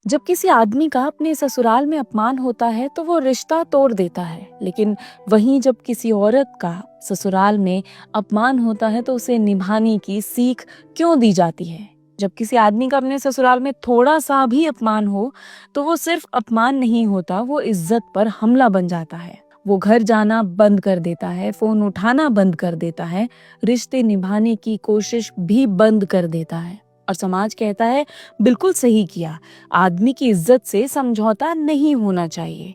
जब किसी आदमी का अपने ससुराल में अपमान होता है तो वो रिश्ता तोड़ देता है, लेकिन वहीं जब किसी औरत का ससुराल में अपमान होता है तो उसे निभाने की सीख क्यों दी जाती है। जब किसी आदमी का अपने ससुराल में थोड़ा सा भी अपमान हो तो वो सिर्फ अपमान नहीं होता, वो इज्जत पर हमला बन जाता है। वो घर जाना बंद कर देता है, फोन उठाना बंद कर देता है, रिश्ते निभाने की कोशिश भी बंद कर देता है। और समाज कहता है बिल्कुल सही किया, आदमी की इज्जत से समझौता नहीं होना चाहिए।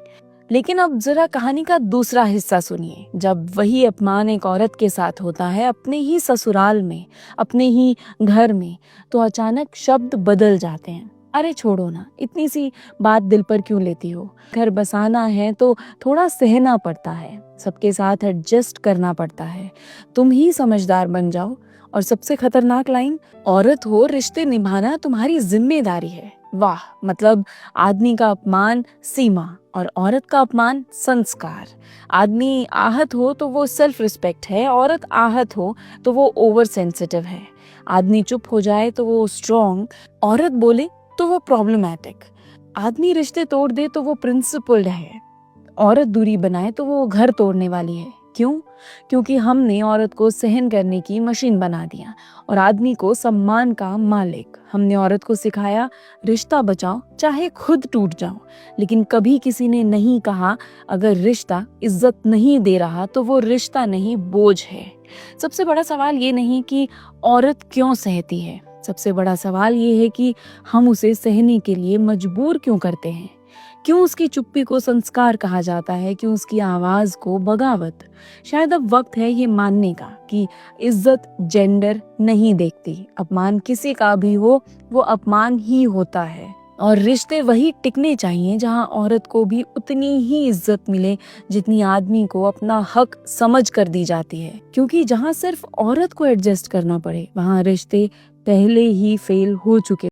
लेकिन अब जरा कहानी का दूसरा हिस्सा सुनिए। जब वही अपमान एक औरत के साथ होता है, अपने ही ससुराल में, अपने ही घर में, तो अचानक शब्द बदल जाते हैं। अरे छोड़ो ना, इतनी सी बात दिल पर क्यों लेती हो, घर बसाना है तो थोड़ा सहना पड़ता है, सबके साथ एडजस्ट करना पड़ता है, तुम ही समझदार बन जाओ। और सबसे खतरनाक लाइन, औरत हो, रिश्ते निभाना तुम्हारी जिम्मेदारी है। वाह, मतलब आदमी का अपमान सीमा और औरत का अपमान संस्कार। आदमी आहत हो तो वो सेल्फ रिस्पेक्ट है, औरत आहत हो तो वो ओवर सेंसिटिव है। आदमी चुप हो जाए तो वो स्ट्रॉन्ग, औरत बोले तो वो प्रॉब्लमैटिक। आदमी रिश्ते तोड़ दे तो वो प्रिंसिपल्ड है, औरत दूरी बनाए तो वो घर तोड़ने वाली है। क्यों? क्योंकि हमने औरत को सहन करने की मशीन बना दिया और आदमी को सम्मान का मालिक। हमने औरत को सिखाया रिश्ता बचाओ चाहे खुद टूट जाओ, लेकिन कभी किसी ने नहीं कहा अगर रिश्ता इज्जत नहीं दे रहा तो वो रिश्ता नहीं, बोझ है। सबसे बड़ा सवाल ये नहीं कि औरत क्यों सहती है, सबसे बड़ा सवाल ये है कि हम उसे सहने के लिए मजबूर क्यों करते हैं। क्यों उसकी चुप्पी को संस्कार कहा जाता है, क्यों उसकी आवाज को बगावत। शायद अब वक्त है ये मानने का कि इज्जत जेंडर नहीं देखती, अपमान किसी का भी हो वो अपमान ही होता है। और रिश्ते वही टिकने चाहिए जहां औरत को भी उतनी ही इज्जत मिले जितनी आदमी को अपना हक समझ कर दी जाती है। क्योंकि जहां सिर्फ औरत को एडजस्ट करना पड़े वहां रिश्ते पहले ही फेल हो चुके